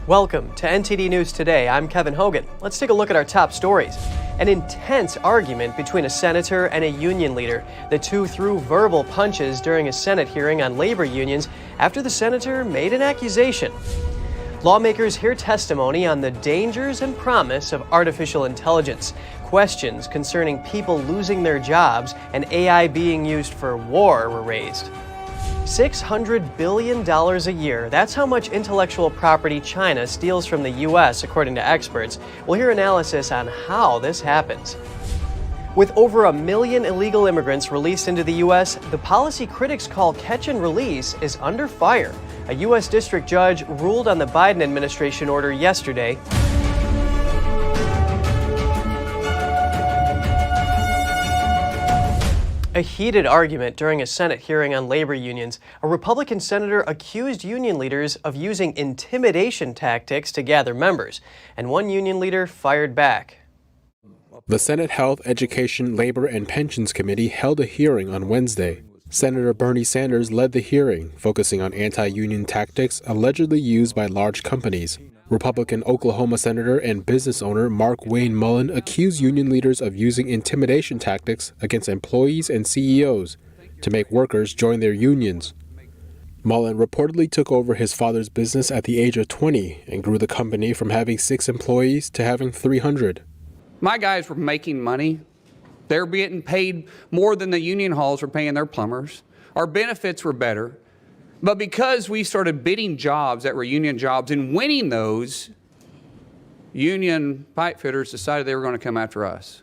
Welcome to NTD News Today. I'm Kevin Hogan. Let's take a look at our top stories. An intense argument between a senator and a union leader. The two threw verbal punches during a Senate hearing on labor unions after the senator made an accusation. Lawmakers hear testimony on the dangers and promise of artificial intelligence. Questions concerning people losing their jobs and AI being used for war were raised. $600 billion a year. That's how much intellectual property China steals from the U.S., according to experts. We'll hear analysis on how this happens. With over 1 million illegal immigrants released into the U.S., the policy critics call catch and release is under fire. A U.S. district judge ruled on the Biden administration order yesterday. A heated argument during a Senate hearing on labor unions. A Republican senator accused union leaders of using intimidation tactics to gather members, and one union leader fired back. The Senate Health, Education, Labor, and Pensions Committee held a hearing on Wednesday. Senator Bernie Sanders led the hearing, focusing on anti-union tactics allegedly used by large companies. Republican Oklahoma Senator and business owner Mark Wayne Mullen accused union leaders of using intimidation tactics against employees and CEOs to make workers join their unions. Mullen reportedly took over his father's business at the age of 20 and grew the company from having 6 employees to having 300. My guys were making money. They were getting paid more than the union halls were paying their plumbers. Our benefits were better. But because we started bidding jobs that were union jobs and winning those, union pipe fitters decided they were going to come after us.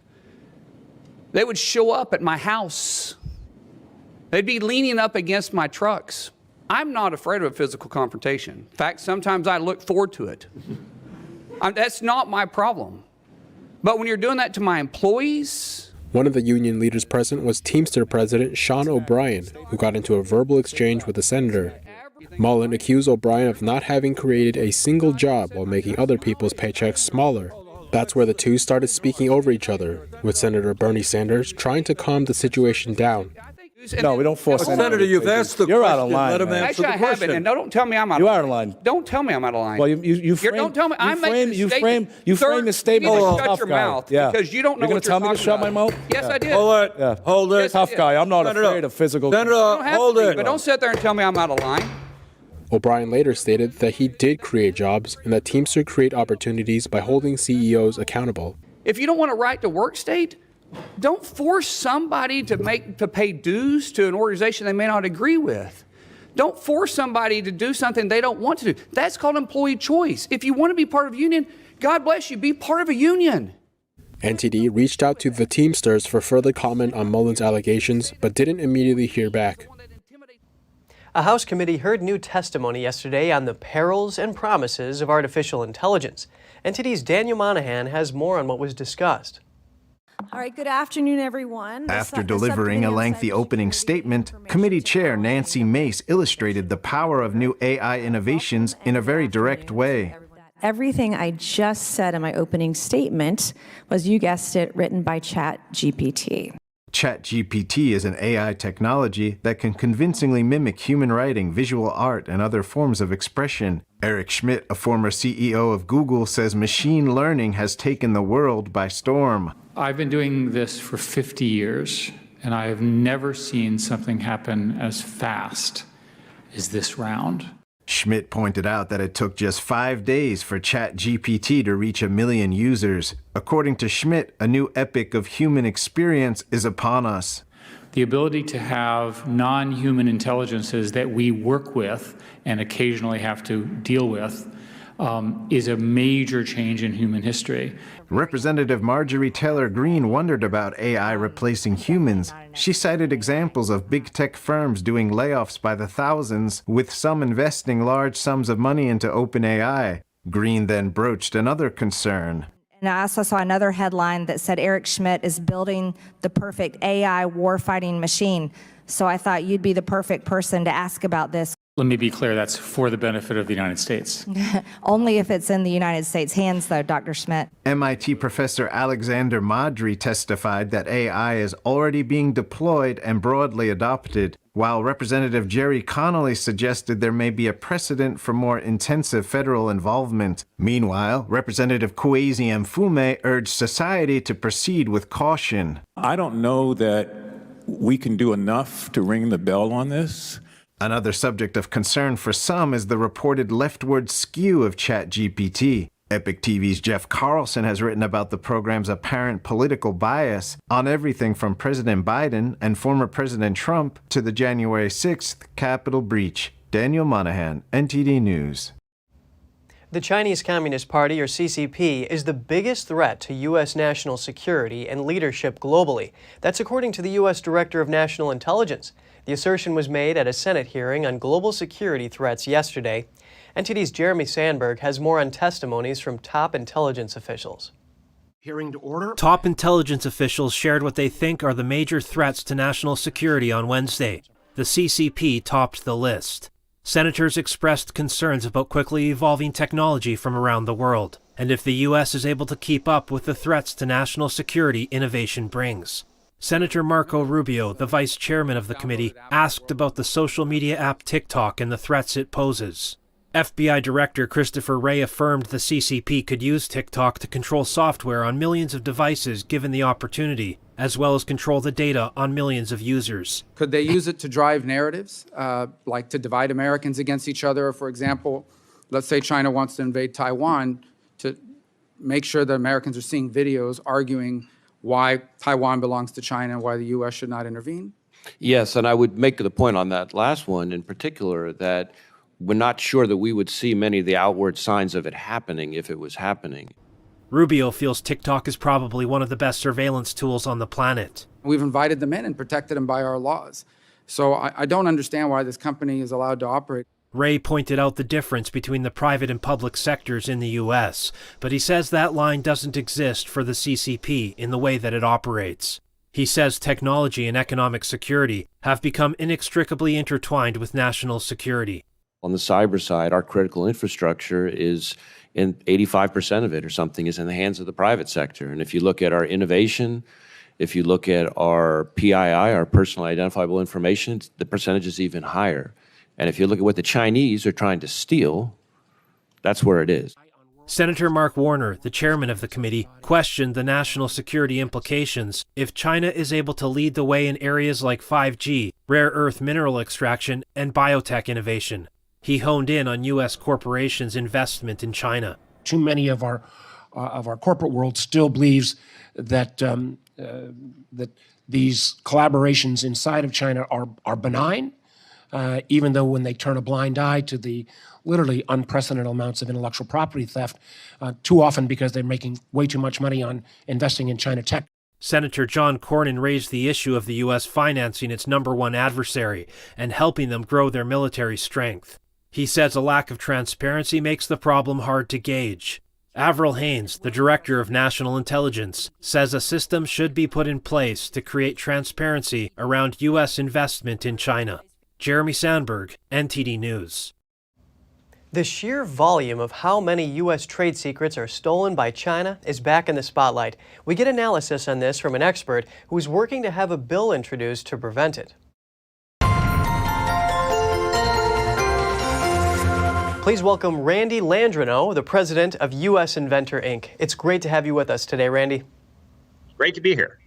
They would show up at my house. They'd be leaning up against my trucks. I'm not afraid of a physical confrontation. In fact, sometimes I look forward to it. That's not my problem. But when you're doing that to my employees... One of the union leaders present was Teamster President Sean O'Brien, who got into a verbal exchange with the senator. Mullen accused O'Brien of not having created a single job while making other people's paychecks smaller. That's where the two started speaking over each other, with Senator Bernie Sanders trying to calm the situation down. No, we don't force Senator, you've asked the question. You're out of line. Let him answer the Actually, I question. haven't, and don't tell me I'm out of line. You are out of line. Don't tell me I'm out of line. Well, you frame, don't tell me. I'm making a statement. You frame the statement You need like to a shut tough your guy. mouth Yeah. because you don't know You're what gonna you're tell me to talking shut my about. mouth? Yes, Yeah. I did. Hold it. Yeah. Hold it. Yes, Tough guy. I'm not afraid of physical. Senator, You don't have hold to be, it. but don't sit there and tell me I'm out of line. O'Brien later stated that he did create jobs and that Teamster create opportunities by holding CEOs accountable. If you don't want a right to work state, don't force somebody to pay dues to an organization they may not agree with. Don't force somebody to do something they don't want to do. That's called employee choice. If you want to be part of a union, God bless you, be part of a union. NTD reached out to the Teamsters for further comment on Mullen's allegations, but didn't immediately hear back. A House committee heard new testimony yesterday on the perils and promises of artificial intelligence. NTD's Daniel Monahan has more on what was discussed. All right, good afternoon, everyone. After delivering a lengthy opening statement, Committee Chair Nancy Mace illustrated the power of new AI innovations in a very direct way. Everything I just said in my opening statement was, you guessed it, written by ChatGPT. ChatGPT is an AI technology that can convincingly mimic human writing, visual art, and other forms of expression. Eric Schmidt, a former CEO of Google, says machine learning has taken the world by storm. I've been doing this for 50 years, and I have never seen something happen as fast as this round. Schmidt pointed out that it took just 5 days for ChatGPT to reach 1 million users. According to Schmidt, a new epoch of human experience is upon us. The ability to have non-human intelligences that we work with and occasionally have to deal with is a major change in human history. Representative Marjorie Taylor Greene wondered about AI replacing humans. She cited examples of big tech firms doing layoffs by the thousands, with some investing large sums of money into OpenAI. Greene then broached another concern. And I also saw another headline that said Eric Schmidt is building the perfect AI warfighting machine. So I thought you'd be the perfect person to ask about this. Let me be clear, that's for the benefit of the United States. Only if it's in the United States' hands, though, Dr. Schmidt. MIT professor Alexander Madry testified that AI is already being deployed and broadly adopted, while Representative Jerry Connolly suggested there may be a precedent for more intensive federal involvement. Meanwhile, Representative Kwesi Mfume urged society to proceed with caution. I don't know that we can do enough to ring the bell on this. Another subject of concern for some is the reported leftward skew of ChatGPT. Epic TV's Jeff Carlson has written about the program's apparent political bias on everything from President Biden and former President Trump to the January 6th Capitol breach. Daniel Monahan, NTD News. The Chinese Communist Party, or CCP, is the biggest threat to U.S. national security and leadership globally. That's according to the U.S. Director of National Intelligence. The assertion was made at a Senate hearing on global security threats yesterday. NTD's Jeremy Sandberg has more on testimonies from top intelligence officials. Hearing to order. Top intelligence officials shared what they think are the major threats to national security on Wednesday. The CCP topped the list. Senators expressed concerns about quickly evolving technology from around the world, and if the U.S. is able to keep up with the threats to national security innovation brings. Senator Marco Rubio, the vice chairman of the committee, asked about the social media app TikTok and the threats it poses. FBI Director Christopher Wray affirmed the CCP could use TikTok to control software on millions of devices given the opportunity, as well as control the data on millions of users. Could they use it to drive narratives, like to divide Americans against each other? For example, let's say China wants to invade Taiwan, to make sure that Americans are seeing videos arguing why Taiwan belongs to China and why the U.S. should not intervene? Yes, and I would make the point on that last one in particular that we're not sure that we would see many of the outward signs of it happening if it was happening. Rubio feels TikTok is probably one of the best surveillance tools on the planet. We've invited them in and protected them by our laws. So I don't understand why this company is allowed to operate. Wray pointed out the difference between the private and public sectors in the U.S., but he says that line doesn't exist for the CCP in the way that it operates. He says technology and economic security have become inextricably intertwined with national security. On the cyber side, our critical infrastructure is in 85% of it or something is in the hands of the private sector. And if you look at our innovation, if you look at our PII, our personally identifiable information, the percentage is even higher. And if you look at what the Chinese are trying to steal, that's where it is. Senator Mark Warner, the chairman of the committee, questioned the national security implications if China is able to lead the way in areas like 5G, rare earth mineral extraction, and biotech innovation. He honed in on U.S. corporations' investment in China. Too many of our corporate world still believes that that these collaborations inside of China are benign, even though when they turn a blind eye to the literally unprecedented amounts of intellectual property theft, too often because they're making way too much money on investing in China tech. Senator John Cornyn raised the issue of the U.S. financing its number one adversary and helping them grow their military strength. He says a lack of transparency makes the problem hard to gauge. Avril Haines, the director of National Intelligence, says a system should be put in place to create transparency around U.S. investment in China. Jeremy Sandberg, NTD News. The sheer volume of how many U.S. trade secrets are stolen by China is back in the spotlight. We get analysis on this from an expert who is working to have a bill introduced to prevent it. Please welcome Randy Landrino, the president of U.S. Inventor, Inc. It's great to have you with us today, Randy. Great to be here.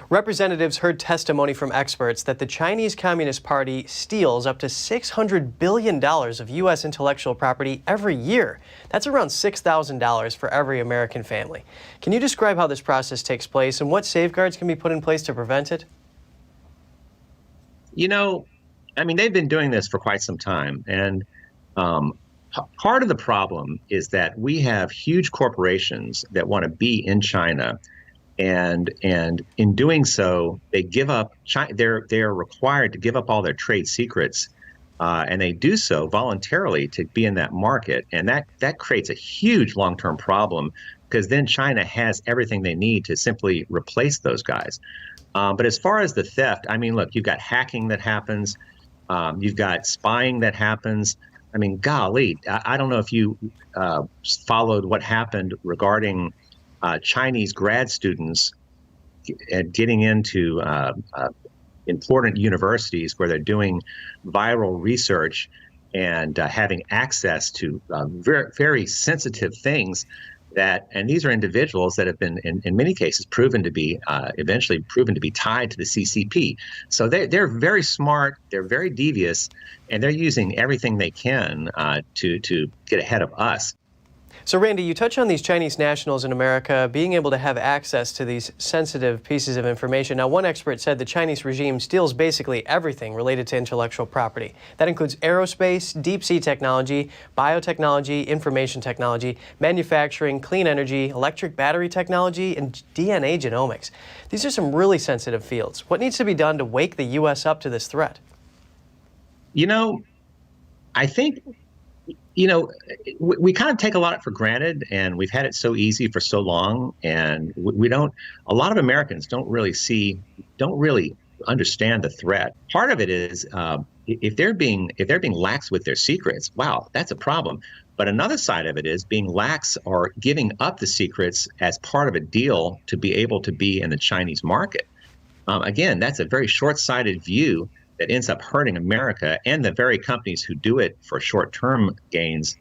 Representatives heard testimony from experts that the Chinese Communist Party steals up to $600 billion of U.S. intellectual property every year. That's around $6,000 for every American family. Can you describe how this process takes place and what safeguards can be put in place to prevent it? You know, I mean, they've been doing this for quite some time. And part of the problem is that we have huge corporations that want to be in China. And in doing so, they give up. They're required to give up all their trade secrets, and they do so voluntarily to be in that market. And that creates a huge long-term problem because then China has everything they need to simply replace those guys. But as far as the theft, I mean, look, you've got hacking that happens. You've got spying that happens. I mean, golly, I don't know if you followed what happened regarding Chinese grad students getting into important universities where they're doing viral research and having access to very, very sensitive things and these are individuals that have been, in many cases, eventually proven to be tied to the CCP. So they're very smart, they're very devious, and they're using everything they can to get ahead of us. So, Randy, you touch on these Chinese nationals in America being able to have access to these sensitive pieces of information. Now, one expert said the Chinese regime steals basically everything related to intellectual property. That includes aerospace, deep-sea technology, biotechnology, information technology, manufacturing, clean energy, electric battery technology, and DNA genomics. These are some really sensitive fields. What needs to be done to wake the U.S. up to this threat? You know, I think we kind of take a lot for granted, and we've had it so easy for so long, and a lot of Americans don't really understand the threat. Part of it is if they're being lax with their secrets, wow, that's a problem. But another side of it is being lax or giving up the secrets as part of a deal to be able to be in the Chinese market. Again, that's a very short-sighted view that ends up hurting America, and the very companies who do it for short-term gains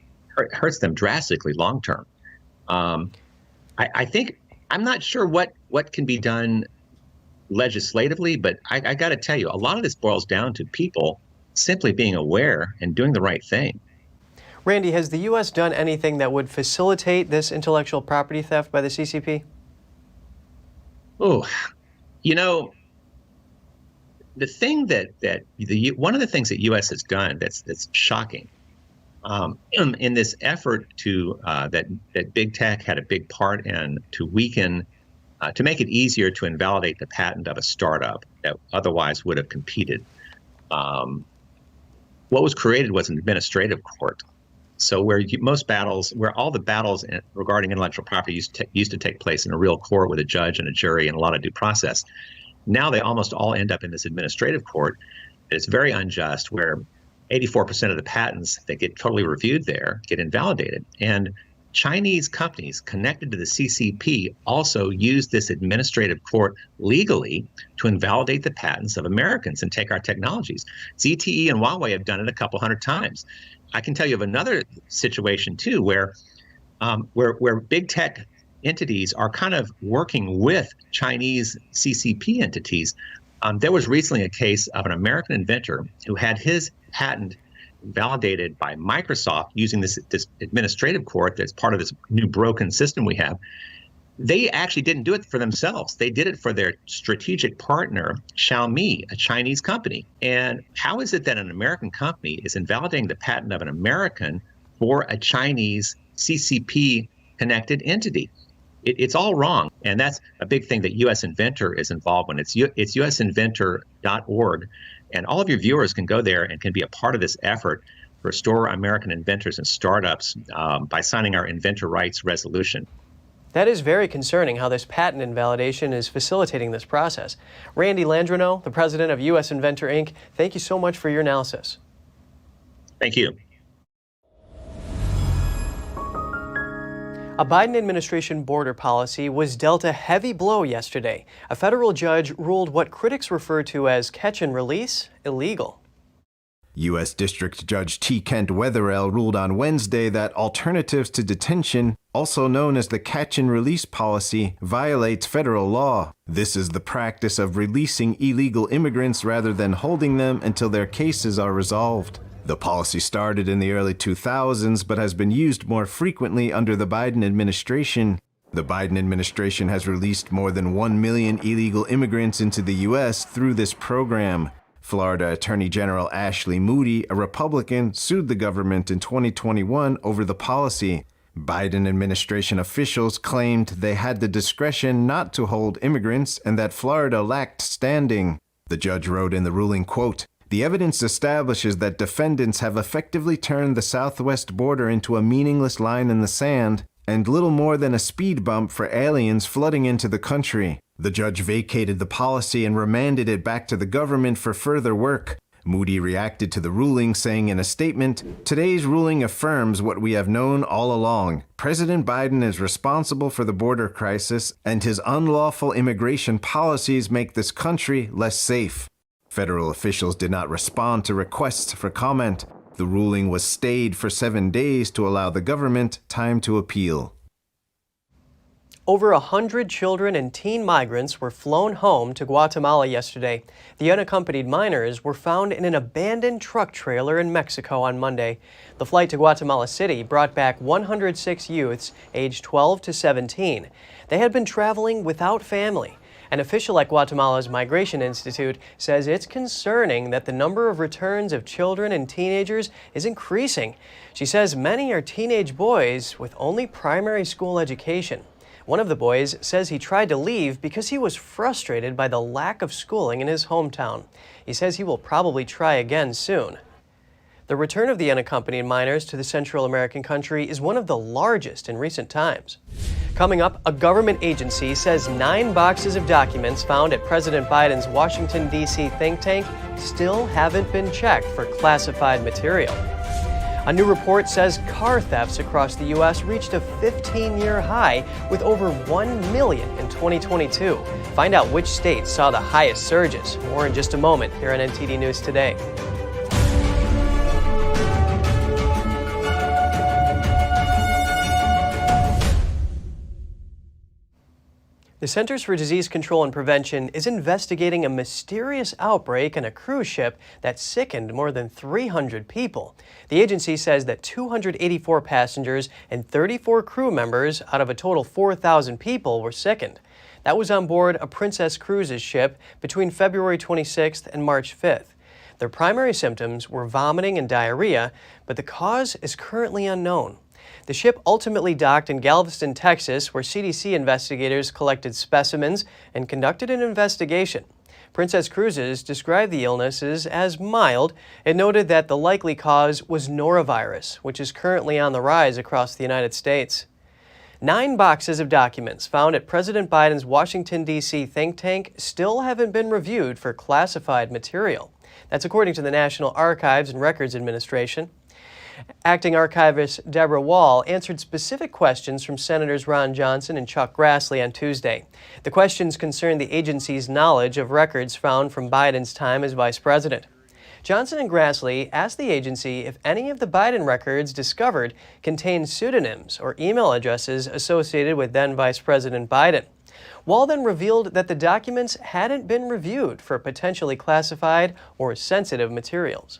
hurts them drastically long-term. I think, I'm not sure what can be done legislatively, but I got to tell you, a lot of this boils down to people simply being aware and doing the right thing. Randy, has the U.S. done anything that would facilitate this intellectual property theft by the CCP? Oh, the thing one of the things that U.S. has done that's shocking in this effort to that big tech had a big part in to weaken, to make it easier to invalidate the patent of a startup that otherwise would have competed. What was created was an administrative court. So where all the battles regarding intellectual property used to take place in a real court with a judge and a jury and a lot of due process. Now they almost all end up in this administrative court. It's very unjust, where 84% of the patents that get totally reviewed there get invalidated. And Chinese companies connected to the CCP also use this administrative court legally to invalidate the patents of Americans and take our technologies. ZTE and Huawei have done it a couple hundred times. I can tell you of another situation too, where big tech entities are kind of working with Chinese CCP entities. There was recently a case of an American inventor who had his patent validated by Microsoft using this administrative court that's part of this new broken system we have. They actually didn't do it for themselves. They did it for their strategic partner, Xiaomi, a Chinese company. And how is it that an American company is invalidating the patent of an American for a Chinese CCP-connected entity? It's all wrong, and that's a big thing that U.S. Inventor is involved in. It's usinventor.org, and all of your viewers can go there and can be a part of this effort to restore American inventors and startups by signing our inventor rights resolution. That is very concerning how this patent invalidation is facilitating this process. Randy Landrino, the president of U.S. Inventor, Inc., thank you so much for your analysis. Thank you. A Biden administration border policy was dealt a heavy blow yesterday. A federal judge ruled what critics refer to as catch and release illegal. U.S. District Judge T. Kent Wetherell ruled on Wednesday that alternatives to detention, also known as the catch and release policy, violates federal law. This is the practice of releasing illegal immigrants rather than holding them until their cases are resolved. The policy started in the early 2000s but has been used more frequently under the Biden administration. The Biden administration has released more than 1 million illegal immigrants into the U.S. through this program. Florida Attorney General Ashley Moody, a Republican, sued the government in 2021 over the policy. Biden administration officials claimed they had the discretion not to hold immigrants and that Florida lacked standing. The judge wrote in the ruling, quote, "The evidence establishes that defendants have effectively turned the southwest border into a meaningless line in the sand and little more than a speed bump for aliens flooding into the country." The judge vacated the policy and remanded it back to the government for further work. Moody reacted to the ruling, saying in a statement, "Today's ruling affirms what we have known all along. President Biden is responsible for the border crisis, and his unlawful immigration policies make this country less safe." Federal officials did not respond to requests for comment. The ruling was stayed for 7 days to allow the government time to appeal. Over 100 children and teen migrants were flown home to Guatemala yesterday. The unaccompanied minors were found in an abandoned truck trailer in Mexico on Monday. The flight to Guatemala City brought back 106 youths aged 12 to 17. They had been traveling without family. An official at Guatemala's Migration Institute says it's concerning that the number of returns of children and teenagers is increasing. She says many are teenage boys with only primary school education. One of the boys says he tried to leave because he was frustrated by the lack of schooling in his hometown. He says he will probably try again soon. The return of the unaccompanied minors to the Central American country is one of the largest in recent times. Coming up, a government agency says 9 boxes of documents found at President Biden's Washington, D.C. think tank still haven't been checked for classified material. A new report says car thefts across the U.S. reached a 15-year high with over 1 million in 2022. Find out which states saw the highest surges. More in just a moment here on NTD News Today. The Centers for Disease Control and Prevention is investigating a mysterious outbreak on a cruise ship that sickened more than 300 people. The agency says that 284 passengers and 34 crew members out of a total 4,000 people were sickened. That was on board a Princess Cruises ship between February 26th and March 5th. Their primary symptoms were vomiting and diarrhea, but the cause is currently unknown. The ship ultimately docked in Galveston, Texas, where CDC investigators collected specimens and conducted an investigation. Princess Cruises described the illnesses as mild and noted that the likely cause was norovirus, which is currently on the rise across the United States. 9 boxes of documents found at President Biden's Washington, D.C. think tank still haven't been reviewed for classified material. That's according to the National Archives and Records Administration. Acting Archivist Deborah Wall answered specific questions from Senators Ron Johnson and Chuck Grassley on Tuesday. The questions concerned the agency's knowledge of records found from Biden's time as vice president. Johnson and Grassley asked the agency if any of the Biden records discovered contained pseudonyms or email addresses associated with then Vice President Biden. Wall then revealed that the documents hadn't been reviewed for potentially classified or sensitive materials.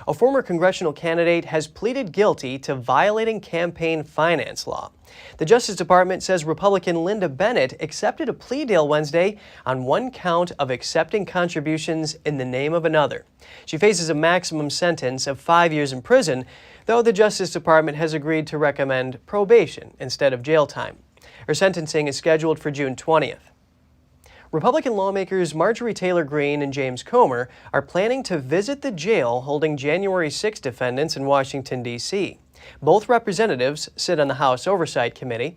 A former congressional candidate has pleaded guilty to violating campaign finance law. The Justice Department says Republican Linda Bennett accepted a plea deal Wednesday on 1 count of accepting contributions in the name of another. She faces a maximum sentence of 5 years in prison, though the Justice Department has agreed to recommend probation instead of jail time. Her sentencing is scheduled for June 20th. Republican lawmakers Marjorie Taylor Greene and James Comer are planning to visit the jail holding January 6 defendants in Washington, D.C. Both representatives sit on the House Oversight Committee.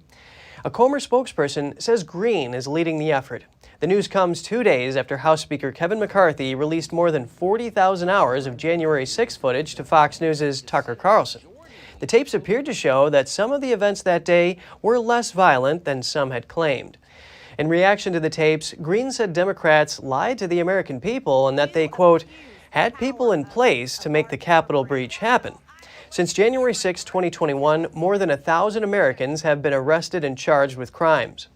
A Comer spokesperson says Greene is leading the effort. The news comes 2 days after House Speaker Kevin McCarthy released more than 40,000 hours of January 6 footage to Fox News' Tucker Carlson. The tapes appeared to show that some of the events that day were less violent than some had claimed. In reaction to the tapes, Greene said Democrats lied to the American people and that they, quote, had people in place to make the Capitol breach happen. Since January 6, 2021, more than 1,000 Americans have been arrested and charged with crimes.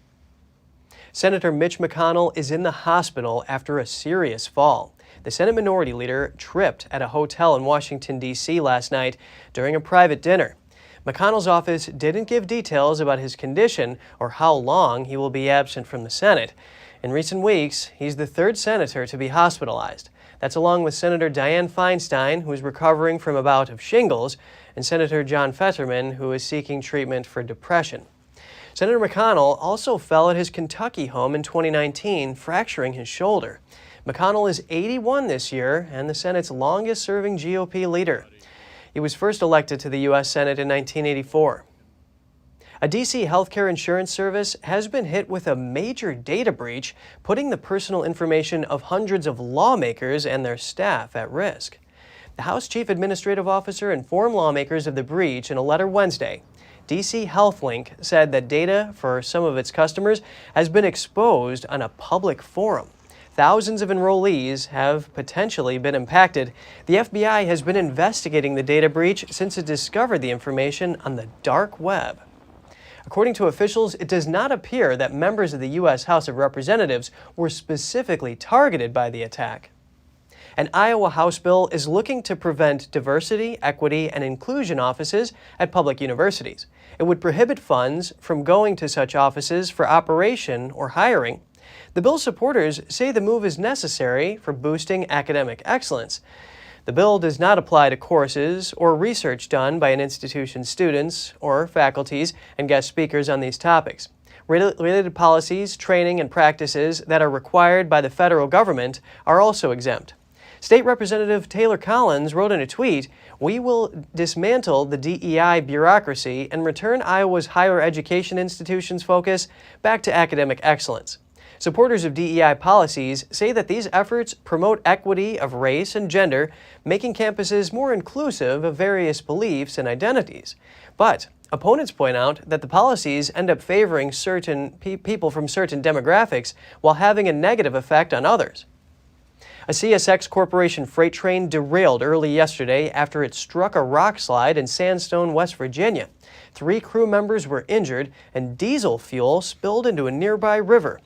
Senator Mitch McConnell is in the hospital after a serious fall. The Senate Minority Leader tripped at a hotel in Washington, D.C. last night during a private dinner. McConnell's office didn't give details about his condition or how long he will be absent from the Senate. In recent weeks, he's the 3rd senator to be hospitalized. That's along with Senator Dianne Feinstein, who is recovering from a bout of shingles, and Senator John Fetterman, who is seeking treatment for depression. Senator McConnell also fell at his Kentucky home in 2019, fracturing his shoulder. McConnell is 81 this year and the Senate's longest-serving GOP leader. He was first elected to the U.S. Senate in 1984. A D.C. healthcare insurance service has been hit with a major data breach, putting the personal information of hundreds of lawmakers and their staff at risk. The House Chief Administrative Officer informed lawmakers of the breach in a letter Wednesday. D.C. HealthLink said that data for some of its customers has been exposed on a public forum. Thousands of enrollees have potentially been impacted. The FBI has been investigating the data breach since it discovered the information on the dark web. According to officials, it does not appear that members of the U.S. House of Representatives were specifically targeted by the attack. An Iowa House bill is looking to prevent diversity, equity, and inclusion offices at public universities. It would prohibit funds from going to such offices for operation or hiring. The bill's supporters say the move is necessary for boosting academic excellence. The bill does not apply to courses or research done by an institution's students or faculties and guest speakers on these topics. Related policies, training, and practices that are required by the federal government are also exempt. State Representative Taylor Collins wrote in a tweet, "We will dismantle the DEI bureaucracy and return Iowa's higher education institutions' focus back to academic excellence." Supporters of DEI policies say that these efforts promote equity of race and gender, making campuses more inclusive of various beliefs and identities. But opponents point out that the policies end up favoring certain people from certain demographics while having a negative effect on others. A CSX Corporation freight train derailed early yesterday after it struck a rock slide in Sandstone, West Virginia. 3 crew members were injured and diesel fuel spilled into a nearby river.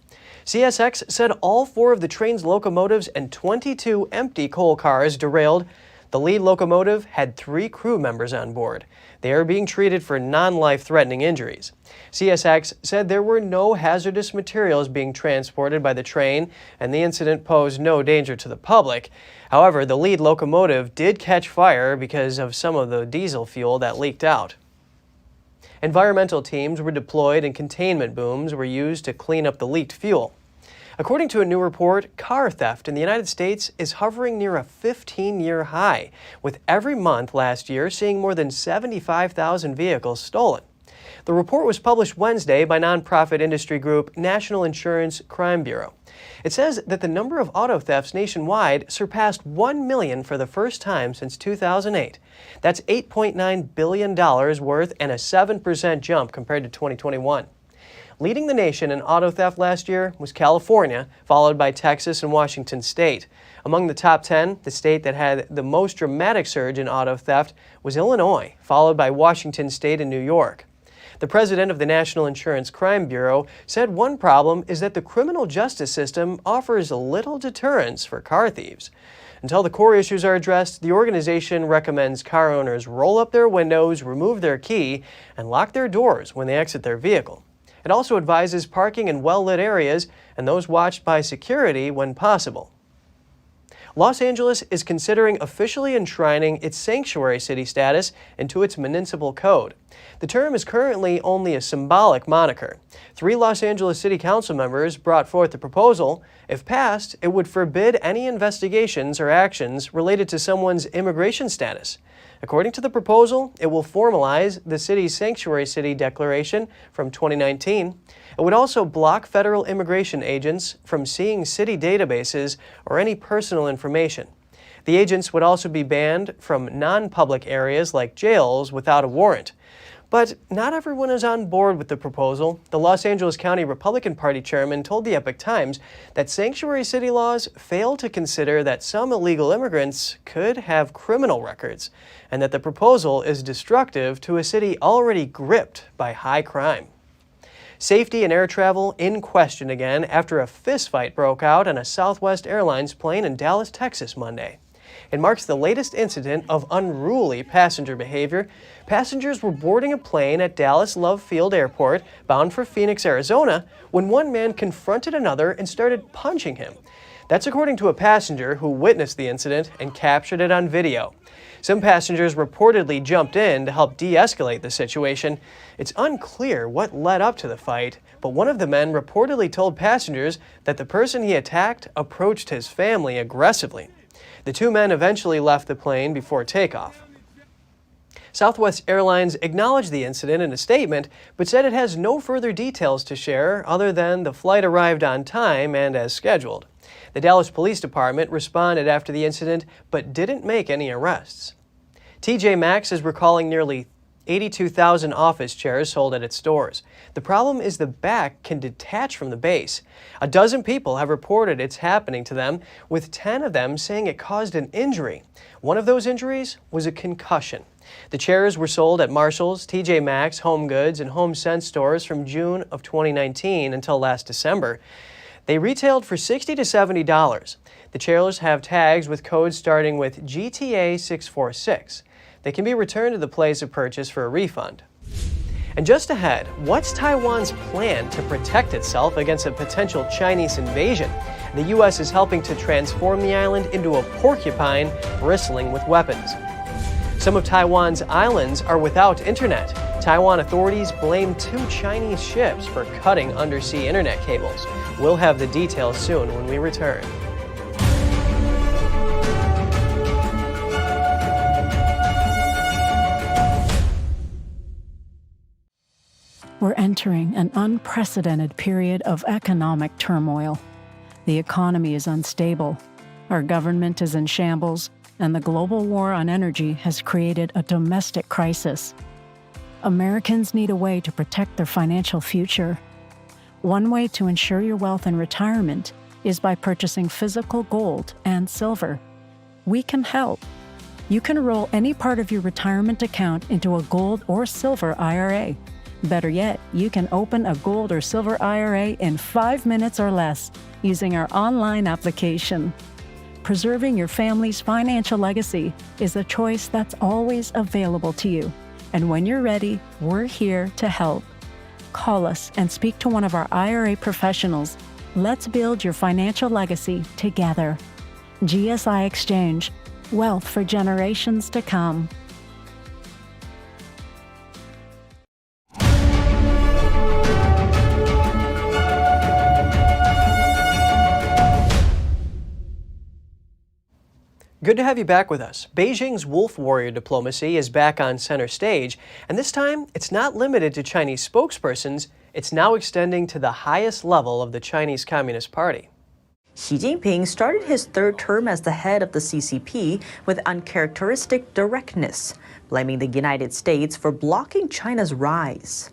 CSX said all 4 of the train's locomotives and 22 empty coal cars derailed. The lead locomotive had 3 crew members on board. They are being treated for non-life-threatening injuries. CSX said there were no hazardous materials being transported by the train, and the incident posed no danger to the public. However, the lead locomotive did catch fire because of some of the diesel fuel that leaked out. Environmental teams were deployed and containment booms were used to clean up the leaked fuel. According to a new report, car theft in the United States is hovering near a 15-year high, with every month last year seeing more than 75,000 vehicles stolen. The report was published Wednesday by nonprofit industry group National Insurance Crime Bureau. It says that the number of auto thefts nationwide surpassed 1 million for the first time since 2008. That's $8.9 billion worth and a 7% jump compared to 2021. Leading the nation in auto theft last year was California, followed by Texas and Washington State. Among the top 10, the state that had the most dramatic surge in auto theft was Illinois, followed by Washington State and New York. The president of the National Insurance Crime Bureau said one problem is that the criminal justice system offers little deterrence for car thieves. Until the core issues are addressed, the organization recommends car owners roll up their windows, remove their key, and lock their doors when they exit their vehicle. It also advises parking in well-lit areas and those watched by security when possible. Los Angeles is considering officially enshrining its sanctuary city status into its municipal code. The term is currently only a symbolic moniker. 3 Los Angeles City Council members brought forth the proposal. If passed, it would forbid any investigations or actions related to someone's immigration status. According to the proposal, it will formalize the city's sanctuary city declaration from 2019. It would also block federal immigration agents from seeing city databases or any personal information. The agents would also be banned from non-public areas like jails without a warrant. But not everyone is on board with the proposal. The Los Angeles County Republican Party chairman told the Epoch Times that sanctuary city laws fail to consider that some illegal immigrants could have criminal records, and that the proposal is destructive to a city already gripped by high crime. Safety and air travel in question again after a fistfight broke out on a Southwest Airlines plane in Dallas, Texas Monday. It marks the latest incident of unruly passenger behavior. Passengers were boarding a plane at Dallas Love Field Airport, bound for Phoenix, Arizona, when one man confronted another and started punching him. That's according to a passenger who witnessed the incident and captured it on video. Some passengers reportedly jumped in to help de-escalate the situation. It's unclear what led up to the fight, but one of the men reportedly told passengers that the person he attacked approached his family aggressively. The 2 men eventually left the plane before takeoff. Southwest Airlines acknowledged the incident in a statement, but said it has no further details to share other than the flight arrived on time and as scheduled. The Dallas Police Department responded after the incident, but didn't make any arrests. TJ Maxx is recalling nearly 82,000 office chairs sold at its stores. The problem is the back can detach from the base. A dozen people have reported it's happening to them, with 10 of them saying it caused an injury. One of those injuries was a concussion. The chairs were sold at Marshall's, TJ Maxx, Home Goods, and HomeSense stores from June of 2019 until last December. They retailed for $60 to $70. The chairs have tags with codes starting with GTA 646. They can be returned to the place of purchase for a refund. And just ahead, what's Taiwan's plan to protect itself against a potential Chinese invasion? The U.S. is helping to transform the island into a porcupine bristling with weapons. Some of Taiwan's islands are without internet. Taiwan authorities blame 2 Chinese ships for cutting undersea internet cables. We'll have the details soon when we return. We're entering an unprecedented period of economic turmoil. The economy is unstable, our government is in shambles, and the global war on energy has created a domestic crisis. Americans need a way to protect their financial future. One way to ensure your wealth in retirement is by purchasing physical gold and silver. We can help. You can roll any part of your retirement account into a gold or silver IRA. Better yet, you can open a gold or silver IRA in 5 minutes or less using our online application. Preserving your family's financial legacy is a choice that's always available to you. And when you're ready, we're here to help. Call us and speak to one of our IRA professionals. Let's build your financial legacy together. GSI Exchange, wealth for generations to come. Good to have you back with us. Beijing's wolf warrior diplomacy is back on center stage, and this time it's not limited to Chinese spokespersons, it's now extending to the highest level of the Chinese Communist Party. Xi Jinping started his 3rd term as the head of the CCP with uncharacteristic directness, blaming the United States for blocking China's rise.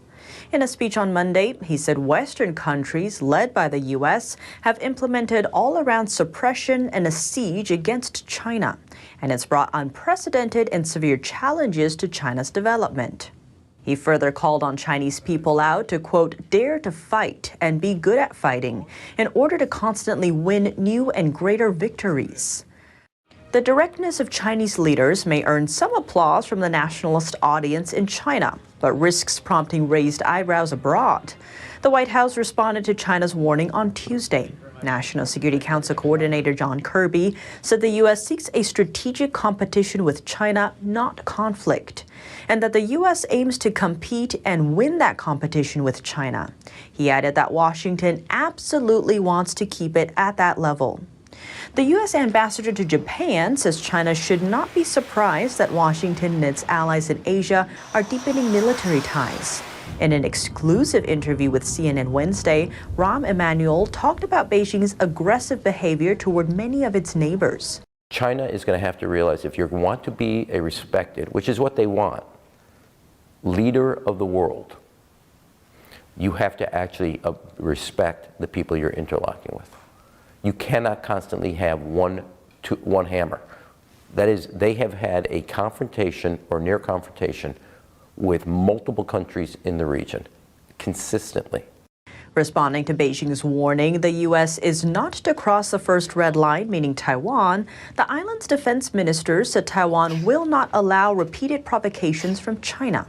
In a speech on Monday, he said Western countries, led by the U.S., have implemented all-around suppression and a siege against China, and it's brought unprecedented and severe challenges to China's development. He further called on Chinese people out to, quote, dare to fight and be good at fighting in order to constantly win new and greater victories. The directness of Chinese leaders may earn some applause from the nationalist audience in China, but risks prompting raised eyebrows abroad. The White House responded to China's warning on Tuesday. National Security Council Coordinator John Kirby said the U.S. seeks a strategic competition with China, not conflict, and that the U.S. aims to compete and win that competition with China. He added that Washington absolutely wants to keep it at that level. The U.S. ambassador to Japan says China should not be surprised that Washington and its allies in Asia are deepening military ties. In an exclusive interview with CNN Wednesday, Rahm Emanuel talked about Beijing's aggressive behavior toward many of its neighbors. China is going to have to realize if you want to be a respected, which is what they want, leader of the world, you have to actually respect the people you're interlocking with. You cannot constantly have one hammer. That is, they have had a confrontation or near confrontation with multiple countries in the region consistently. Responding to Beijing's warning, the U.S. is not to cross the first red line, meaning Taiwan. The island's defense minister said Taiwan will not allow repeated provocations from China.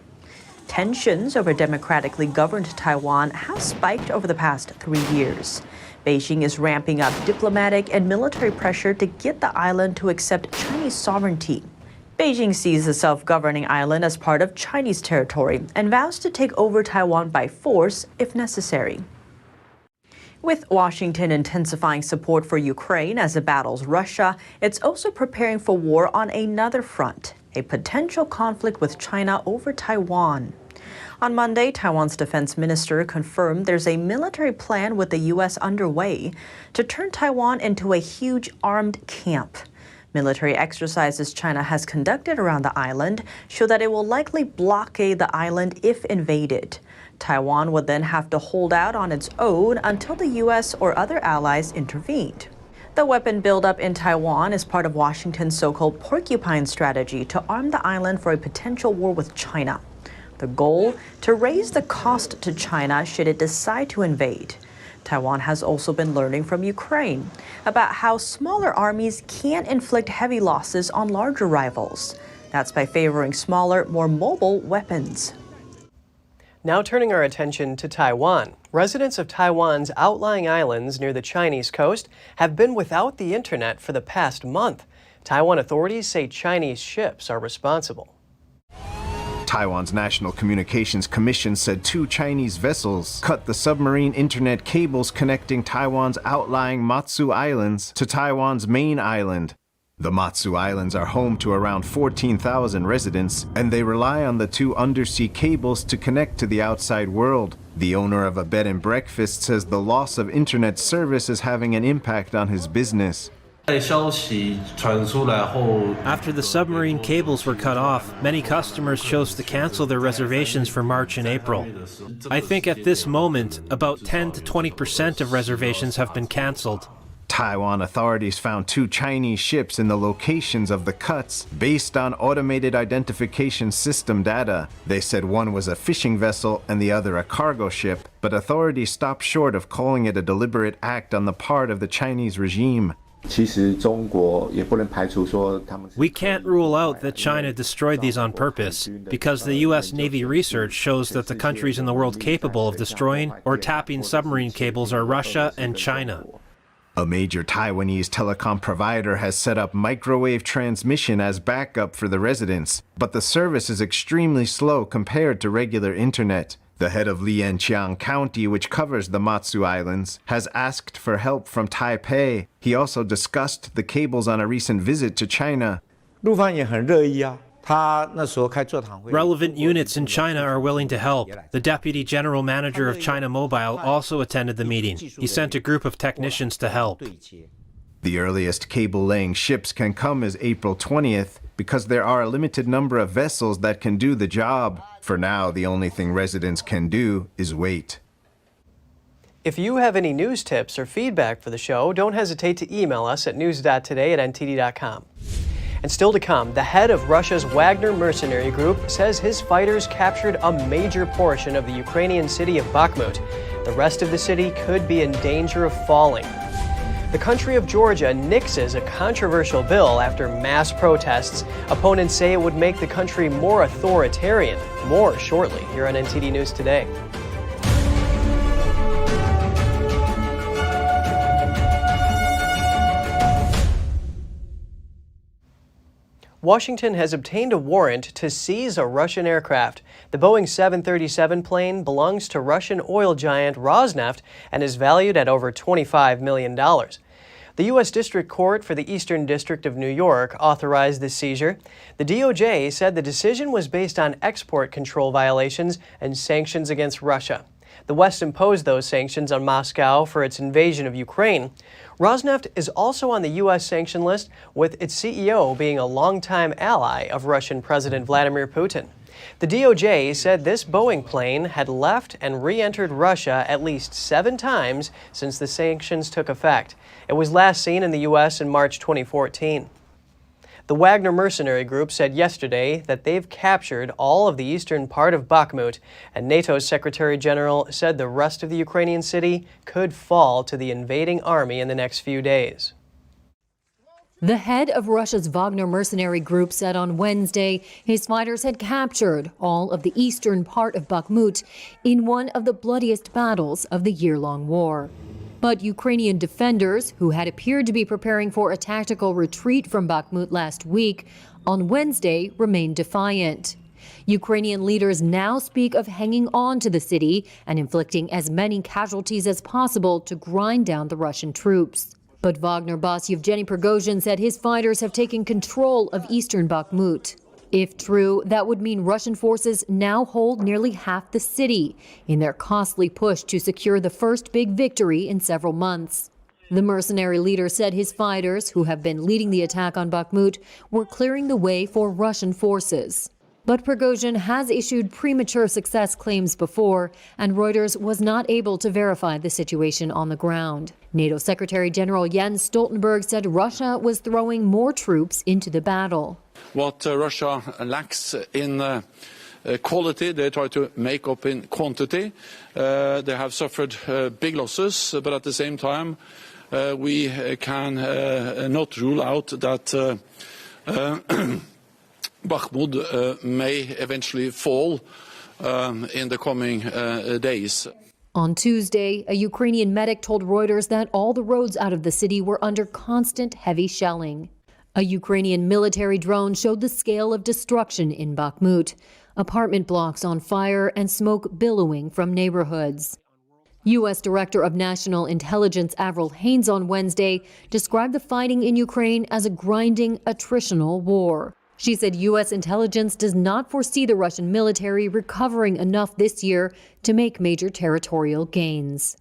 Tensions over democratically governed Taiwan have spiked over the past 3 years. Beijing is ramping up diplomatic and military pressure to get the island to accept Chinese sovereignty. Beijing sees the self-governing island as part of Chinese territory and vows to take over Taiwan by force if necessary. With Washington intensifying support for Ukraine as it battles Russia, it's also preparing for war on another front, a potential conflict with China over Taiwan. On Monday, Taiwan's defense minister confirmed there's a military plan with the U.S. underway to turn Taiwan into a huge armed camp. Military exercises China has conducted around the island show that it will likely blockade the island if invaded. Taiwan would then have to hold out on its own until the U.S. or other allies intervened. The weapon buildup in Taiwan is part of Washington's so-called porcupine strategy to arm the island for a potential war with China. The goal, to raise the cost to China should it decide to invade. Taiwan has also been learning from Ukraine about how smaller armies can inflict heavy losses on larger rivals. That's by favoring smaller, more mobile weapons. Now turning our attention to Taiwan. Residents of Taiwan's outlying islands near the Chinese coast have been without the internet for the past month. Taiwan authorities say Chinese ships are responsible. Taiwan's National Communications Commission said 2 Chinese vessels cut the submarine internet cables connecting Taiwan's outlying Matsu Islands to Taiwan's main island. The Matsu Islands are home to around 14,000 residents, and they rely on the 2 undersea cables to connect to the outside world. The owner of a bed and breakfast says the loss of internet service is having an impact on his business. After the submarine cables were cut off, many customers chose to cancel their reservations for March and April. I think at this moment, about 10 to 20% of reservations have been canceled. Taiwan authorities found 2 Chinese ships in the locations of the cuts based on automated identification system data. They said one was a fishing vessel and the other a cargo ship, but authorities stopped short of calling it a deliberate act on the part of the Chinese regime. We can't rule out that China destroyed these on purpose, because the U.S. Navy research shows that the countries in the world capable of destroying or tapping submarine cables are Russia and China. A major Taiwanese telecom provider has set up microwave transmission as backup for the residents, but the service is extremely slow compared to regular internet. The head of Lianqiang County, which covers the Matsu Islands, has asked for help from Taipei. He also discussed the cables on a recent visit to China. Relevant units in China are willing to help. The deputy general manager of China Mobile also attended the meeting. He sent a group of technicians to help. The earliest cable-laying ships can come as April 20th because there are a limited number of vessels that can do the job. For now, the only thing residents can do is wait. If you have any news tips or feedback for the show, don't hesitate to email us at news.today@ntd.com. And still to come, the head of Russia's Wagner mercenary group says his fighters captured a major portion of the Ukrainian city of Bakhmut. The rest of the city could be in danger of falling. The country of Georgia nixes a controversial bill after mass protests. Opponents say it would make the country more authoritarian. More shortly here on NTD News Today. Washington has obtained a warrant to seize a Russian aircraft. The Boeing 737 plane belongs to Russian oil giant Rosneft and is valued at over $25 million. The U.S. District Court for the Eastern District of New York authorized the seizure. The DOJ said the decision was based on export control violations and sanctions against Russia. The West imposed those sanctions on Moscow for its invasion of Ukraine. Rosneft is also on the U.S. sanction list, with its CEO being a longtime ally of Russian President Vladimir Putin. The DOJ said this Boeing plane had left and re-entered Russia at least 7 times since the sanctions took effect. It was last seen in the U.S. in March 2014. The Wagner mercenary group said yesterday that they've captured all of the eastern part of Bakhmut, and NATO's Secretary General said the rest of the Ukrainian city could fall to the invading army in the next few days. The head of Russia's Wagner mercenary group said on Wednesday his fighters had captured all of the eastern part of Bakhmut in one of the bloodiest battles of the year-long war. But Ukrainian defenders, who had appeared to be preparing for a tactical retreat from Bakhmut last week, on Wednesday remained defiant. Ukrainian leaders now speak of hanging on to the city and inflicting as many casualties as possible to grind down the Russian troops. But Wagner boss Yevgeny Prigozhin said his fighters have taken control of eastern Bakhmut. If true, that would mean Russian forces now hold nearly half the city in their costly push to secure the first big victory in several months. The mercenary leader said his fighters, who have been leading the attack on Bakhmut, were clearing the way for Russian forces. But Prigozhin has issued premature success claims before, and Reuters was not able to verify the situation on the ground. NATO Secretary General Jens Stoltenberg said Russia was throwing more troops into the battle. What Russia lacks in quality, they try to make up in quantity. They have suffered big losses, but at the same time, we can not rule out that Bakhmut may eventually fall in the coming days. On Tuesday, a Ukrainian medic told Reuters that all the roads out of the city were under constant heavy shelling. A Ukrainian military drone showed the scale of destruction in Bakhmut, apartment blocks on fire and smoke billowing from neighborhoods. U.S. Director of National Intelligence Avril Haines on Wednesday described the fighting in Ukraine as a grinding, attritional war. She said U.S. intelligence does not foresee the Russian military recovering enough this year to make major territorial gains.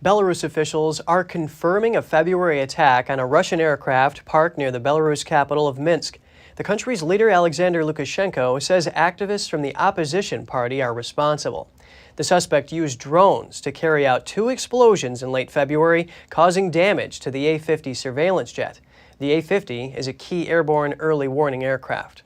Belarus officials are confirming a February attack on a Russian aircraft parked near the Belarus capital of Minsk. The country's leader, Alexander Lukashenko, says activists from the opposition party are responsible. The suspect used drones to carry out 2 explosions in late February, causing damage to the A-50 surveillance jet. The A-50 is a key airborne early warning aircraft.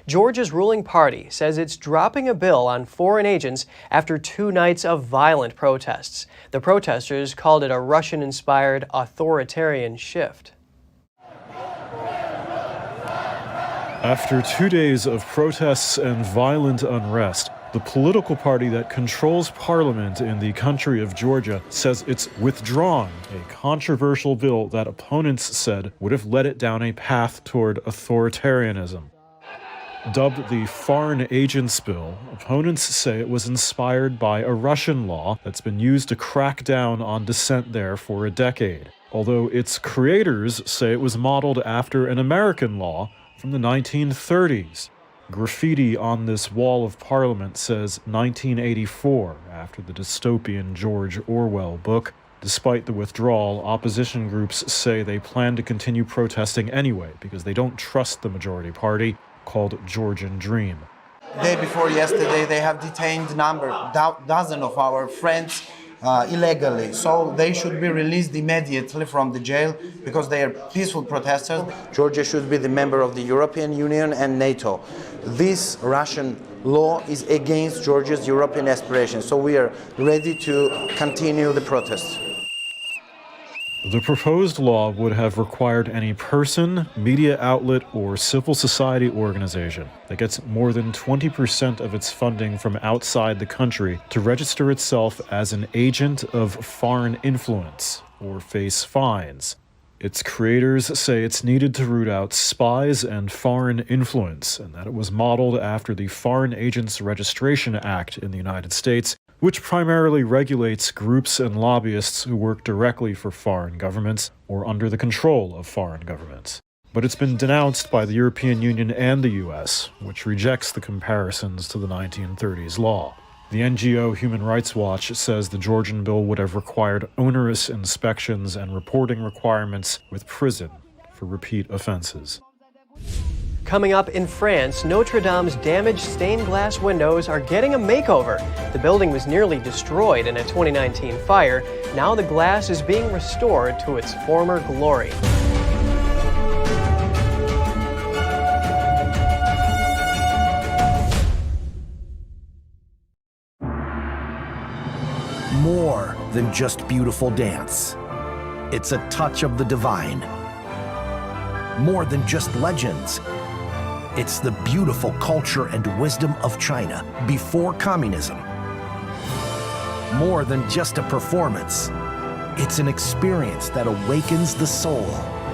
Georgia's ruling party says it's dropping a bill on foreign agents after 2 nights of violent protests. The protesters called it a Russian-inspired authoritarian shift. After 2 days of protests and violent unrest, the political party that controls parliament in the country of Georgia says it's withdrawn a controversial bill that opponents said would have led it down a path toward authoritarianism. Dubbed the Foreign Agents Bill, opponents say it was inspired by a Russian law that's been used to crack down on dissent there for a decade, although its creators say it was modeled after an American law from the 1930s. Graffiti on this wall of Parliament says 1984, after the dystopian George Orwell book. Despite the withdrawal, opposition groups say they plan to continue protesting anyway because they don't trust the majority party, called Georgian Dream. The day before yesterday, they have detained dozens of our friends illegally, so they should be released immediately from the jail because they are peaceful protesters. Georgia should be the member of the European Union and NATO. This Russian law is against Georgia's European aspirations, so we are ready to continue the protests. The proposed law would have required any person, media outlet, or civil society organization that gets more than 20% of its funding from outside the country to register itself as an agent of foreign influence or face fines. Its creators say it's needed to root out spies and foreign influence, and that it was modeled after the Foreign Agents Registration Act in the United States, which primarily regulates groups and lobbyists who work directly for foreign governments or under the control of foreign governments. But it's been denounced by the European Union and the US, which rejects the comparisons to the 1930s law. The NGO Human Rights Watch says the Georgian bill would have required onerous inspections and reporting requirements with prison for repeat offenses. Coming up in France, Notre Dame's damaged stained glass windows are getting a makeover. The building was nearly destroyed in a 2019 fire. Now the glass is being restored to its former glory. More than just beautiful dance. It's a touch of the divine. More than just legends. It's the beautiful culture and wisdom of China before communism. More than just a performance. It's an experience that awakens the soul.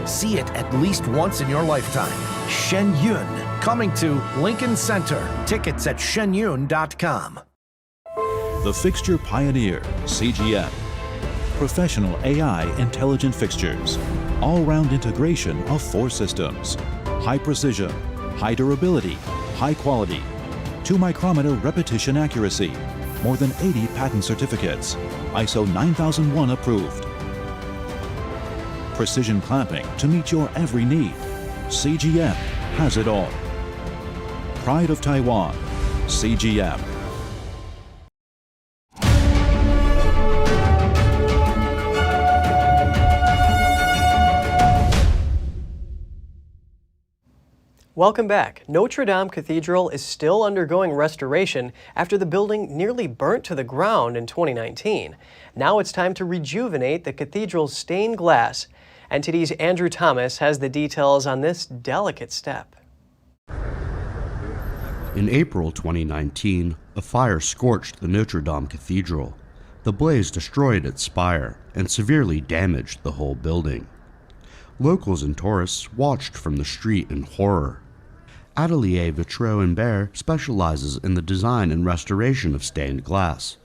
See it at least once in your lifetime. Shenyun, coming to Lincoln Center. Tickets at shenyun.com. The Fixture Pioneer, CGM. Professional AI intelligent fixtures. All-round integration of 4 systems. High precision, high durability, high quality, 2-micrometer repetition accuracy, more than 80 patent certificates, ISO 9001 approved. Precision clamping to meet your every need. CGM has it all. Pride of Taiwan, CGM. Welcome back. Notre Dame Cathedral is still undergoing restoration after the building nearly burnt to the ground in 2019. Now it's time to rejuvenate the cathedral's stained glass. NTD's Andrew Thomas has the details on this delicate step. In April 2019, a fire scorched the Notre Dame Cathedral. The blaze destroyed its spire and severely damaged the whole building. Locals and tourists watched from the street in horror. Atelier Vitraux & Berre specializes in the design and restoration of stained glass.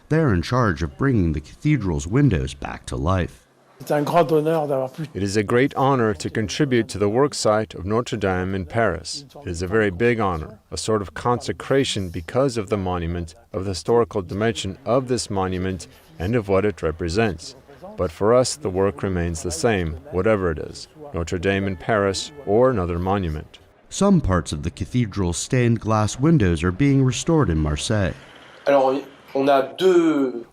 They're in charge of bringing the cathedral's windows back to life. It is a great honor to contribute to the worksite of Notre Dame in Paris. It is a very big honor, a sort of consecration because of the monument, of the historical dimension of this monument, and of what it represents. But for us, the work remains the same, whatever it is, Notre Dame in Paris or another monument. Some parts of the cathedral's stained glass windows are being restored in Marseille.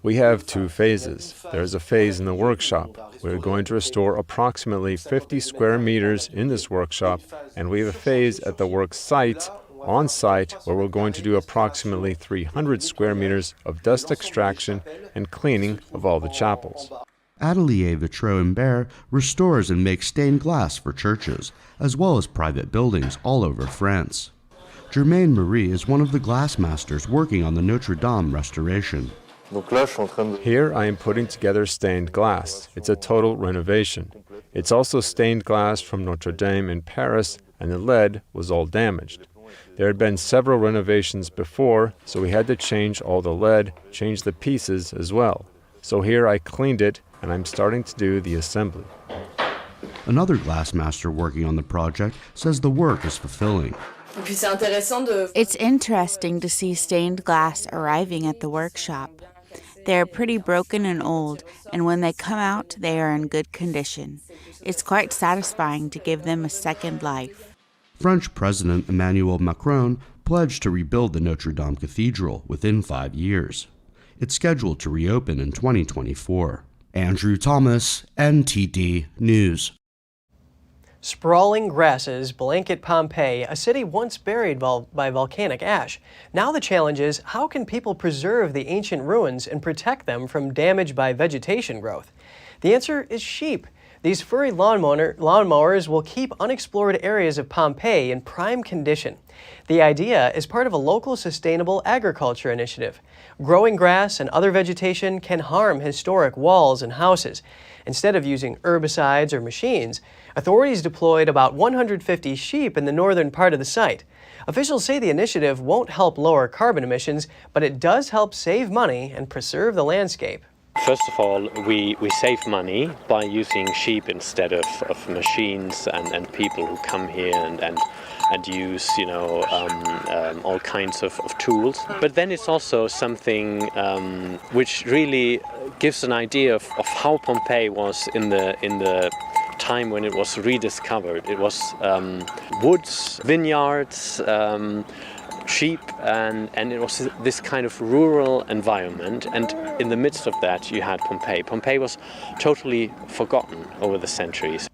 We have two phases. There is a phase in the workshop. We are going to restore approximately 50 square meters in this workshop, and we have a phase at the work site, on site, where we're going to do approximately 300 square meters of dust extraction and cleaning of all the chapels. Atelier Vitraux & Berre restores and makes stained glass for churches, as well as private buildings all over France. Germaine Marie is one of the glassmasters working on the Notre Dame restoration. Here I am putting together stained glass. It's a total renovation. It's also stained glass from Notre Dame in Paris, and the lead was all damaged. There had been several renovations before, so we had to change all the lead, change the pieces as well. So here I cleaned it, and I'm starting to do the assembly. Another glassmaster working on the project says the work is fulfilling. It's interesting to see stained glass arriving at the workshop. They are pretty broken and old, and when they come out, they are in good condition. It's quite satisfying to give them a second life. French President Emmanuel Macron pledged to rebuild the Notre Dame Cathedral within 5 years. It's scheduled to reopen in 2024. Andrew Thomas, NTD News. Sprawling grasses blanket Pompeii, a city once buried by volcanic ash. Now the challenge is, how can people preserve the ancient ruins and protect them from damage by vegetation growth? The answer is sheep. These furry lawnmowers will keep unexplored areas of Pompeii in prime condition. The idea is part of a local sustainable agriculture initiative. Growing grass and other vegetation can harm historic walls and houses. Instead of using herbicides or machines, authorities deployed about 150 sheep in the northern part of the site. Officials say the initiative won't help lower carbon emissions, but it does help save money and preserve the landscape. First of all, we save money by using sheep instead of machines and people who come here and use, all kinds of tools. But then it's also something which really gives an idea of how Pompeii was in the time when it was rediscovered. It was woods, vineyards, sheep, and it was this kind of rural environment, and in the midst of that you had Pompeii. Pompeii was totally forgotten over the centuries.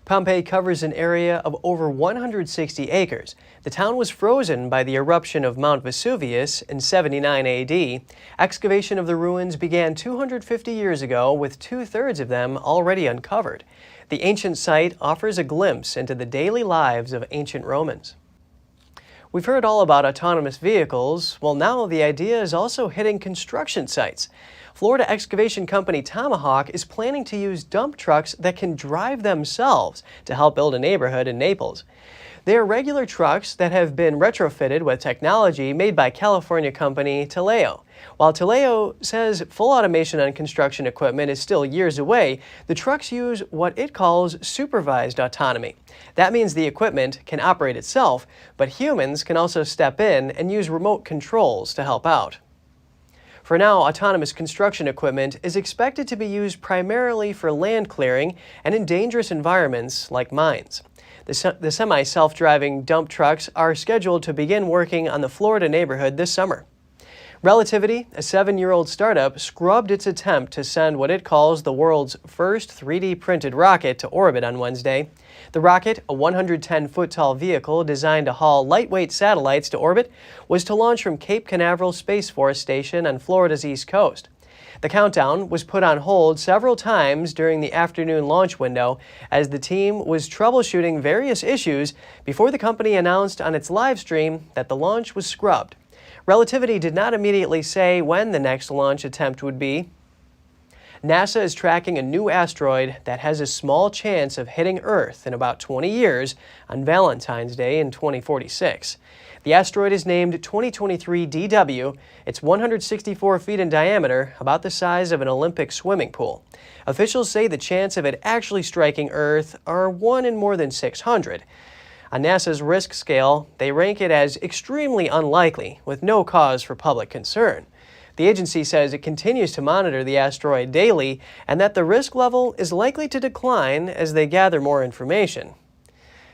Pompeii covers an area of over 160 acres. The town was frozen by the eruption of Mount Vesuvius in 79 AD. Excavation of the ruins began 250 years ago, with 2/3 of them already uncovered. The ancient site offers a glimpse into the daily lives of ancient Romans. We've heard all about autonomous vehicles. Well, now the idea is also hitting construction sites. Florida excavation company Tomahawk is planning to use dump trucks that can drive themselves to help build a neighborhood in Naples. They are regular trucks that have been retrofitted with technology made by California company Taleo. While Taleo says full automation on construction equipment is still years away, the trucks use what it calls supervised autonomy. That means the equipment can operate itself, but humans can also step in and use remote controls to help out. For now, autonomous construction equipment is expected to be used primarily for land clearing and in dangerous environments like mines. The semi-self-driving dump trucks are scheduled to begin working on the Florida neighborhood this summer. Relativity, a 7-year-old startup, scrubbed its attempt to send what it calls the world's first 3D printed rocket to orbit on Wednesday. The rocket, a 110-foot-tall vehicle designed to haul lightweight satellites to orbit, was to launch from Cape Canaveral Space Force Station on Florida's east coast. The countdown was put on hold several times during the afternoon launch window as the team was troubleshooting various issues before the company announced on its live stream that the launch was scrubbed. Relativity did not immediately say when the next launch attempt would be. NASA is tracking a new asteroid that has a small chance of hitting Earth in about 20 years on Valentine's Day in 2046. The asteroid is named 2023 DW. It's 164 feet in diameter, about the size of an Olympic swimming pool. Officials say the chance of it actually striking Earth are 1 in more than 600. On NASA's risk scale, they rank it as extremely unlikely, with no cause for public concern. The agency says it continues to monitor the asteroid daily and that the risk level is likely to decline as they gather more information.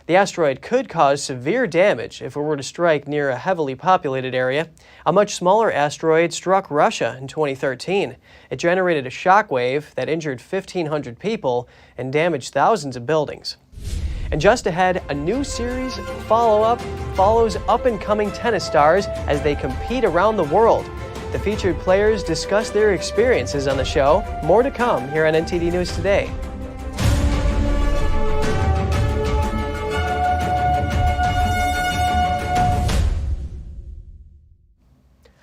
The asteroid could cause severe damage if it were to strike near a heavily populated area. A much smaller asteroid struck Russia in 2013. It generated a shockwave that injured 1,500 people and damaged thousands of buildings. And just ahead, a new series follows up-and-coming tennis stars as they compete around the world. The featured players discuss their experiences on the show. More to come here on NTD News Today.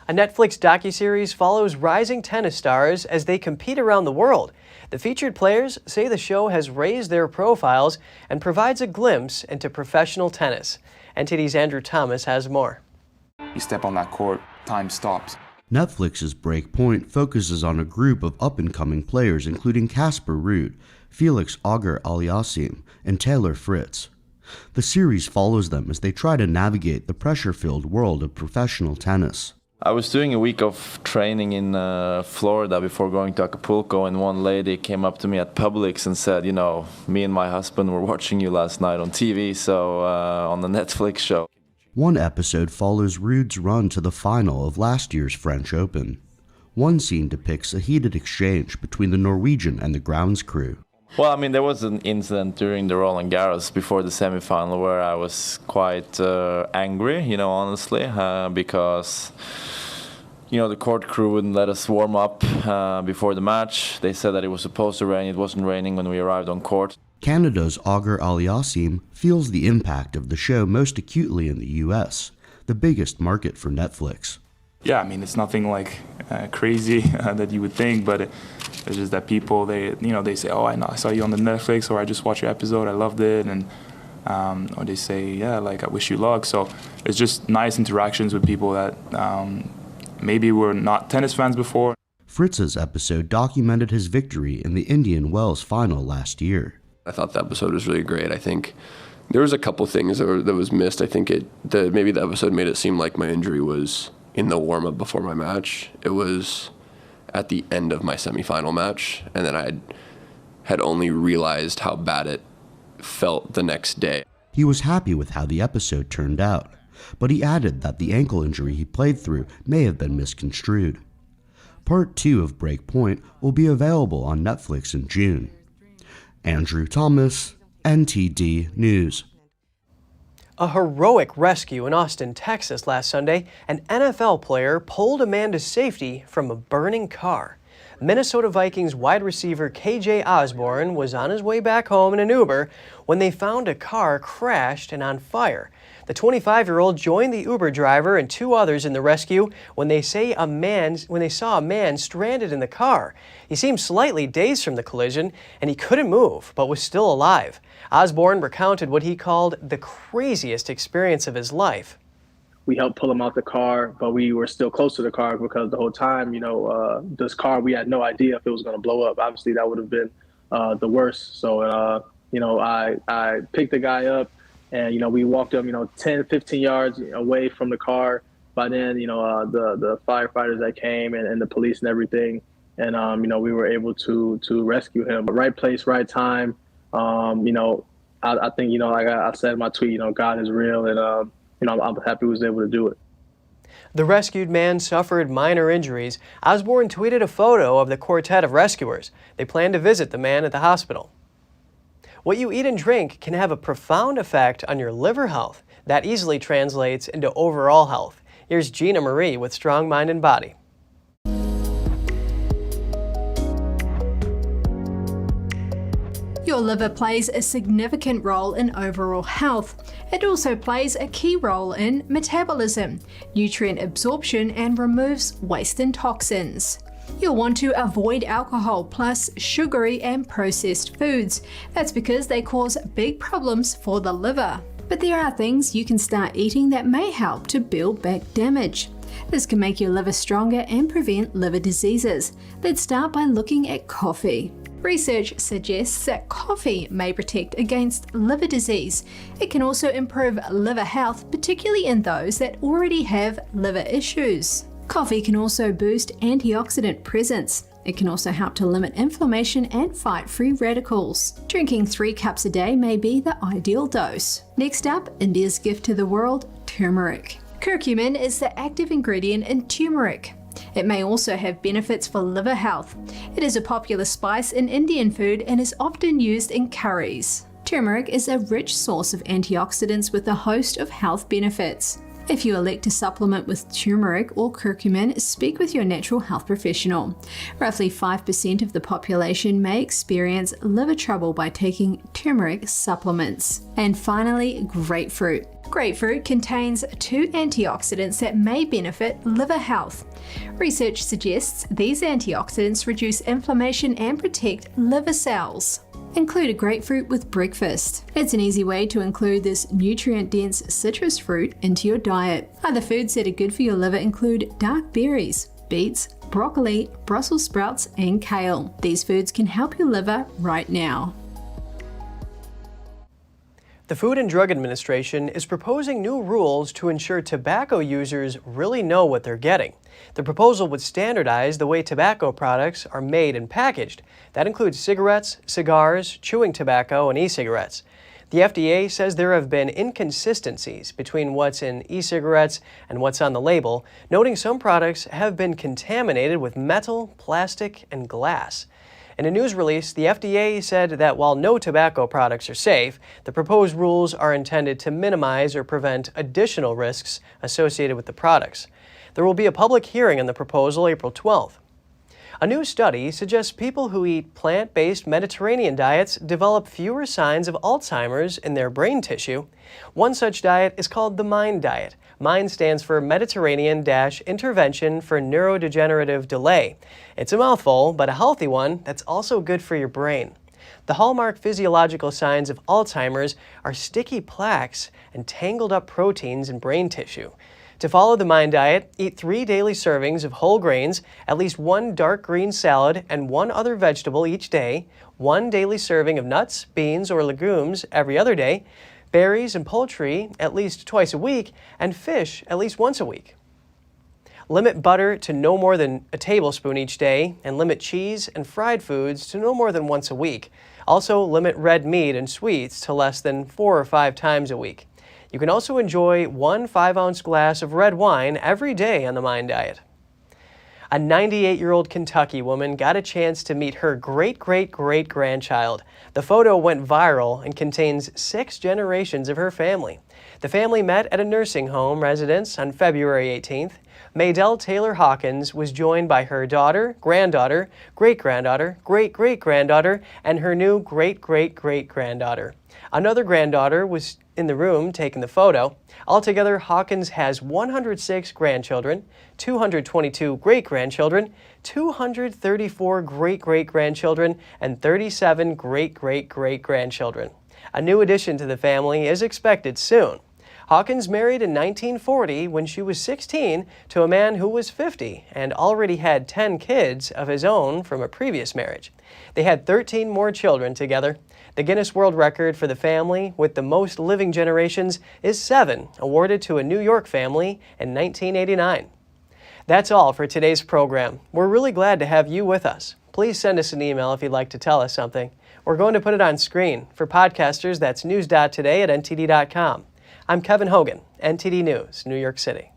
A Netflix docuseries follows rising tennis stars as they compete around the world. The featured players say the show has raised their profiles and provides a glimpse into professional tennis. NTD's Andrew Thomas has more. You step on that court, time stops. Netflix's Breakpoint focuses on a group of up-and-coming players including Casper Ruud, Felix Auger-Aliassime, and Taylor Fritz. The series follows them as they try to navigate the pressure-filled world of professional tennis. I was doing a week of training in Florida before going to Acapulco, and one lady came up to me at Publix and said, you know, me and my husband were watching you last night on TV, so on the Netflix show. One episode follows Ruud's run to the final of last year's French Open. One scene depicts a heated exchange between the Norwegian and the grounds crew. Well, I mean, there was an incident during the Roland Garros before the semifinal where I was quite angry, you know, honestly, because, you know, the court crew wouldn't let us warm up before the match. They said that it was supposed to rain. It wasn't raining when we arrived on court. Canada's Auger-Aliassime feels the impact of the show most acutely in the U.S., the biggest market for Netflix. Yeah, I mean, it's nothing like crazy that you would think, but it's just that people, they say, oh, I saw you on the Netflix, or I just watched your episode, I loved it, and or they say, yeah, like, I wish you luck. So it's just nice interactions with people that maybe were not tennis fans before. Fritz's episode documented his victory in the Indian Wells final last year. I thought the episode was really great. I think there was a couple things that was missed. I think maybe the episode made it seem like my injury was in the warm-up before my match. It was at the end of my semifinal match, and then I had only realized how bad it felt the next day. He was happy with how the episode turned out, but he added that the ankle injury he played through may have been misconstrued. Part 2 of Breakpoint will be available on Netflix in June. Andrew Thomas, NTD News. A heroic rescue in Austin, Texas last Sunday. An NFL player pulled a man to safety from a burning car. Minnesota Vikings wide receiver KJ Osborne was on his way back home in an Uber when they found a car crashed and on fire. The 25-year-old joined the Uber driver and 2 others in the rescue when they saw a man stranded in the car. He seemed slightly dazed from the collision and he couldn't move, but was still alive. Osborne recounted what he called the craziest experience of his life. we helped pull him out the car, but we were still close to the car because the whole time, this car, we had no idea if it was going to blow up. Obviously, that would have been the worst. So, I picked the guy up and, we walked him, 10, 15 yards away from the car. By then, the firefighters that came and the police and everything. And, we were able to rescue him. Right place, right time. I think, like I said in my tweet, God is real. And, I'm happy we was able to do it. The rescued man suffered minor injuries. Osborne tweeted a photo of the quartet of rescuers. They plan to visit the man at the hospital. What you eat and drink can have a profound effect on your liver health. That easily translates into overall health. Here's Gina Marie with Strong Mind and Body. Your liver plays a significant role in overall health. It also plays a key role in metabolism, nutrient absorption, and removes waste and toxins. You'll want to avoid alcohol plus sugary and processed foods. That's because they cause big problems for the liver. But there are things you can start eating that may help to build back damage. This can make your liver stronger and prevent liver diseases. Let's start by looking at coffee. Research suggests that coffee may protect against liver disease. It can also improve liver health, particularly in those that already have liver issues. Coffee can also boost antioxidant presence. It can also help to limit inflammation and fight free radicals. Drinking 3 cups a day may be the ideal dose. Next up, India's gift to the world, turmeric. Curcumin is the active ingredient in turmeric. It may also have benefits for liver health. It is a popular spice in Indian food and is often used in curries. Turmeric is a rich source of antioxidants with a host of health benefits. If you elect to supplement with turmeric or curcumin, speak with your natural health professional. Roughly 5% of the population may experience liver trouble by taking turmeric supplements. And finally, grapefruit. Grapefruit contains 2 antioxidants that may benefit liver health. Research suggests these antioxidants reduce inflammation and protect liver cells. Include a grapefruit with breakfast. It's an easy way to include this nutrient-dense citrus fruit into your diet. Other foods that are good for your liver include dark berries, beets, broccoli, Brussels sprouts, and kale. These foods can help your liver right now. The Food and Drug Administration is proposing new rules to ensure tobacco users really know what they're getting. The proposal would standardize the way tobacco products are made and packaged. That includes cigarettes, cigars, chewing tobacco, and e-cigarettes. The FDA says there have been inconsistencies between what's in e-cigarettes and what's on the label, noting some products have been contaminated with metal, plastic, and glass. In a news release, the FDA said that while no tobacco products are safe, the proposed rules are intended to minimize or prevent additional risks associated with the products. There will be a public hearing on the proposal April 12th. A new study suggests people who eat plant-based Mediterranean diets develop fewer signs of Alzheimer's in their brain tissue. One such diet is called the MIND diet. MIND stands for Mediterranean-Intervention for Neurodegenerative Delay. It's a mouthful, but a healthy one that's also good for your brain. The hallmark physiological signs of Alzheimer's are sticky plaques and tangled up proteins in brain tissue. To follow the MIND diet, eat 3 daily servings of whole grains, at least 1 dark green salad, and 1 other vegetable each day, 1 daily serving of nuts, beans, or legumes every other day, berries and poultry at least twice a week, and fish at least once a week. Limit butter to no more than a tablespoon each day, and limit cheese and fried foods to no more than once a week. Also, limit red meat and sweets to less than 4 or 5 times a week. You can also enjoy 1 5-ounce glass of red wine every day on the MIND diet. A 98-year-old Kentucky woman got a chance to meet her great-great-great-grandchild. The photo went viral and contains 6 generations of her family. The family met at a nursing home residence on February 18th. Maydell Taylor Hawkins was joined by her daughter, granddaughter, great-granddaughter, great-great-granddaughter, and her new great-great-great-granddaughter. Another granddaughter was in the room taking the photo. Altogether, Hawkins has 106 grandchildren, 222 great-grandchildren, 234 great-great-grandchildren, and 37 great-great-great-grandchildren. A new addition to the family is expected soon. Hawkins married in 1940 when she was 16 to a man who was 50 and already had 10 kids of his own from a previous marriage. They had 13 more children together. The Guinness World Record for the family with the most living generations is 7, awarded to a New York family in 1989. That's all for today's program. We're really glad to have you with us. Please send us an email if you'd like to tell us something. We're going to put it on screen. For podcasters, that's news.today@ntd.com. I'm Kevin Hogan, NTD News, New York City.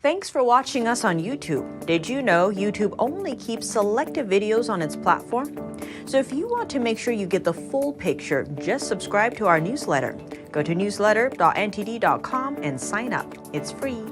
Thanks for watching us on YouTube. Did you know YouTube only keeps selective videos on its platform? So if you want to make sure you get the full picture, just subscribe to our newsletter. Go to newsletter.ntd.com and sign up. It's free.